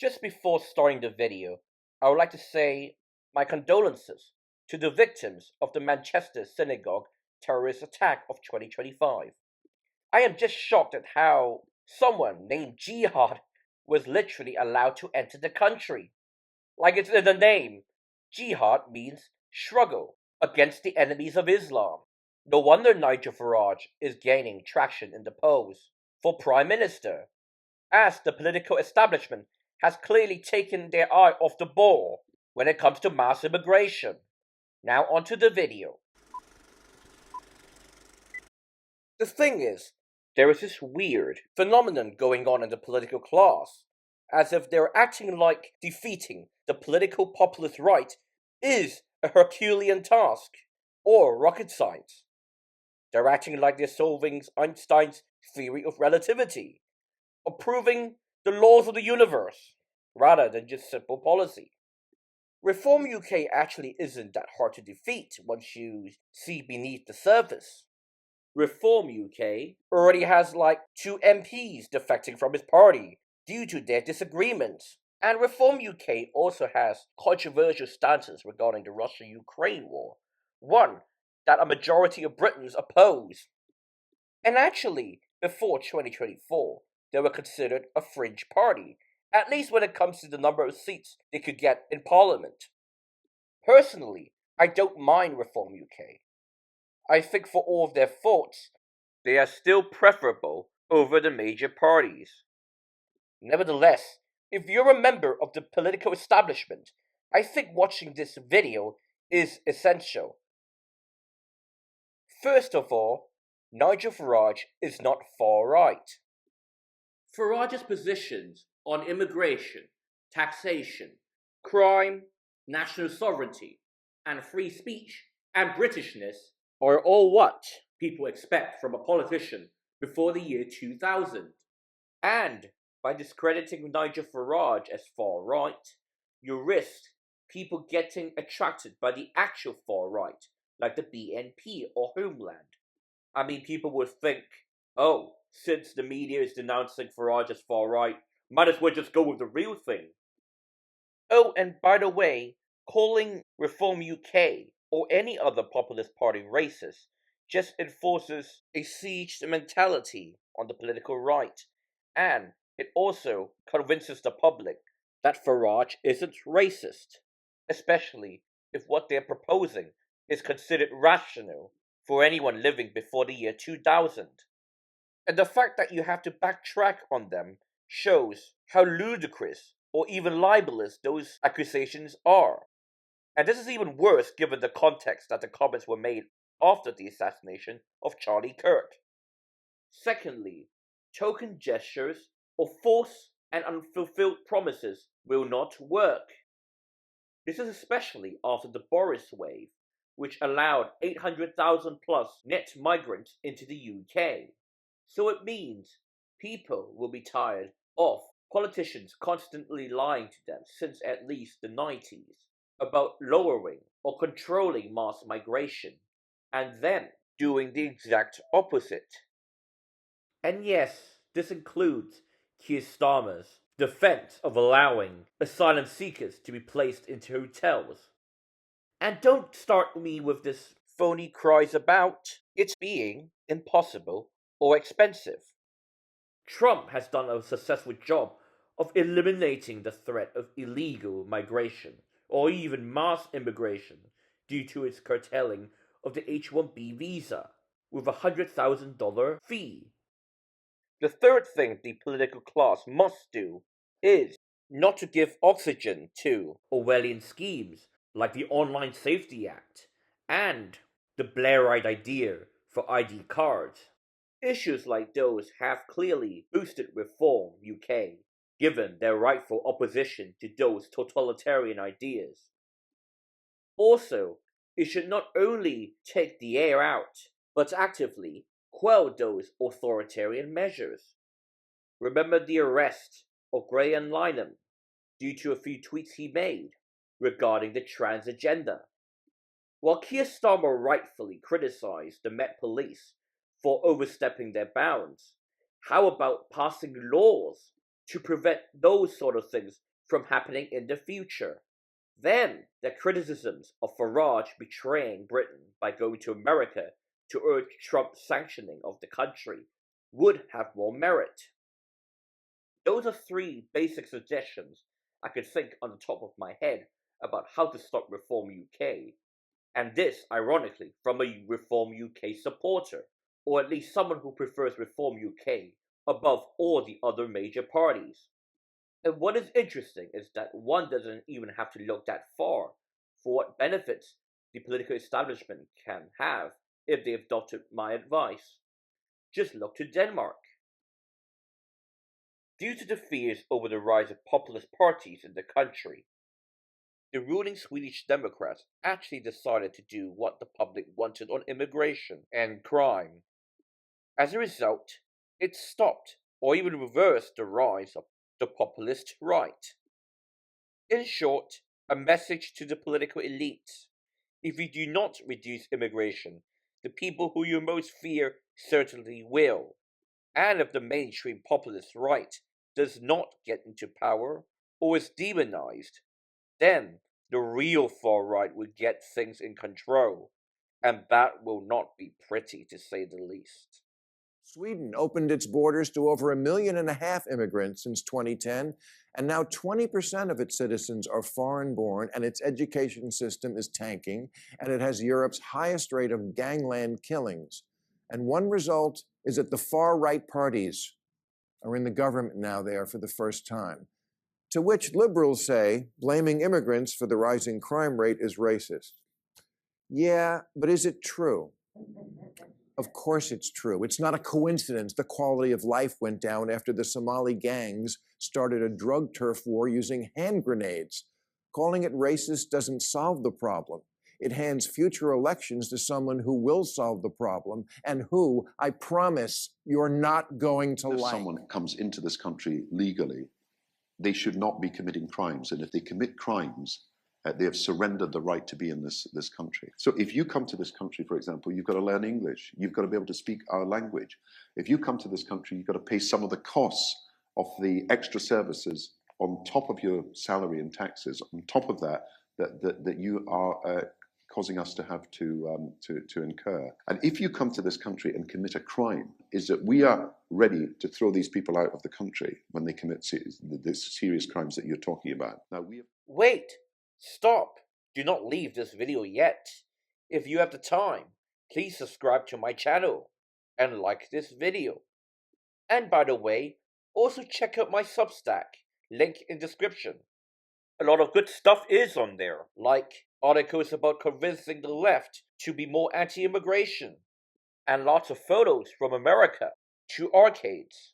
Just before starting the video, I would like to say my condolences to the victims of the Manchester synagogue terrorist attack of 2025. I am just shocked at how someone named Jihad was literally allowed to enter the country. Like it's in the name, Jihad means struggle against the enemies of Islam. No wonder Nigel Farage is gaining traction in the polls for Prime Minister, as the political establishment has clearly taken their eye off the ball when it comes to mass immigration. Now onto the video. The thing is, there is this weird phenomenon going on in the political class, as if they're acting like defeating the political populist right is a Herculean task, or rocket science. They're acting like they're solving Einstein's theory of relativity, or proving the laws of the universe, rather than just simple policy. Reform UK actually isn't that hard to defeat once you see beneath the surface. Reform UK already has like 2 MPs defecting from his party due to their disagreements. And Reform UK also has controversial stances regarding the Russia-Ukraine war, one that a majority of Britons oppose. And actually, before 2024, they were considered a fringe party, at least when it comes to the number of seats they could get in Parliament. Personally, I don't mind Reform UK. I think for all of their faults, they are still preferable over the major parties. Nevertheless, if you're a member of the political establishment, I think watching this video is essential. First of all, Nigel Farage is not far right. Farage's positions on immigration, taxation, crime, national sovereignty, and free speech and Britishness are all what people expect from a politician before the year 2000. And by discrediting Nigel Farage as far right, you risk people getting attracted by the actual far right, like the BNP or Homeland. I mean, people would think, oh, since the media is denouncing Farage as far right, might as well just go with the real thing. Oh, and by the way, calling Reform UK or any other populist party racist just enforces a siege mentality on the political right, and it also convinces the public that Farage isn't racist, especially if what they're proposing is considered rational for anyone living before the year 2000. And the fact that you have to backtrack on them shows how ludicrous or even libelous those accusations are. And this is even worse given the context that the comments were made after the assassination of Charlie Kirk. Secondly, token gestures or false and unfulfilled promises will not work. This is especially after the Boris wave, which allowed 800,000 plus net migrants into the UK. So it means people will be tired of politicians constantly lying to them since at least the 90s about lowering or controlling mass migration, and then doing the exact opposite. And yes, this includes Keir Starmer's defense of allowing asylum seekers to be placed into hotels. And don't start me with this phony cries about it being impossible or expensive. Trump has done a successful job of eliminating the threat of illegal migration or even mass immigration due to its curtailing of the H-1B visa with a $100,000 fee. The third thing the political class must do is not to give oxygen to Orwellian schemes like the Online Safety Act and the Blairite idea for ID cards. Issues like those have clearly boosted Reform UK, given their rightful opposition to those totalitarian ideas. Also, it should not only take the air out, but actively quell those authoritarian measures. Remember the arrest of Graham Lynham due to a few tweets he made regarding the trans agenda. While Keir Starmer rightfully criticized the Met Police for overstepping their bounds, how about passing laws to prevent those sort of things from happening in the future. Then the criticisms of Farage betraying Britain by going to America to urge Trump's sanctioning of the country would have more merit. Those are three basic suggestions I could think on the top of my head about how to stop Reform UK, and this, ironically, from a Reform UK supporter, or at least someone who prefers Reform UK above all the other major parties. And what is interesting is that one doesn't even have to look that far for what benefits the political establishment can have if they adopted my advice. Just look to Denmark. Due to the fears over the rise of populist parties in the country, the ruling Swedish Democrats actually decided to do what the public wanted on immigration and crime. As a result, it stopped or even reversed the rise of the populist right. In short, a message to the political elites. If you do not reduce immigration, the people who you most fear certainly will. And if the mainstream populist right does not get into power or is demonized, then the real far right will get things in control, and that will not be pretty to say the least. Sweden opened its borders to over 1.5 million immigrants since 2010, and now 20% of its citizens are foreign-born, and its education system is tanking, and it has Europe's highest rate of gangland killings. And one result is that the far-right parties are in the government now there for the first time. To which liberals say blaming immigrants for the rising crime rate is racist. Yeah, but is it true? Of course it's true. It's not a coincidence the quality of life went down after the Somali gangs started a drug turf war using hand grenades. Calling it racist doesn't solve the problem. It hands future elections to someone who will solve the problem and who, I promise, you're not going to like. If someone comes into this country legally, they should not be committing crimes. And if they commit crimes, they have surrendered the right to be in this country. So if you come to this country, for example, you've got to learn English. You've got to be able to speak our language. If you come to this country, you've got to pay some of the costs of the extra services on top of your salary and taxes, on top of that you are causing us to have to incur. And if you come to this country and commit a crime, is that we are ready to throw these people out of the country when they commit the serious crimes that you're talking about. Now Wait! Stop! Do not leave this video yet. If you have the time, please subscribe to my channel and like this video. And by the way, also check out my Substack, link in description. A lot of good stuff is on there, like articles about convincing the left to be more anti-immigration, and lots of photos from America to arcades.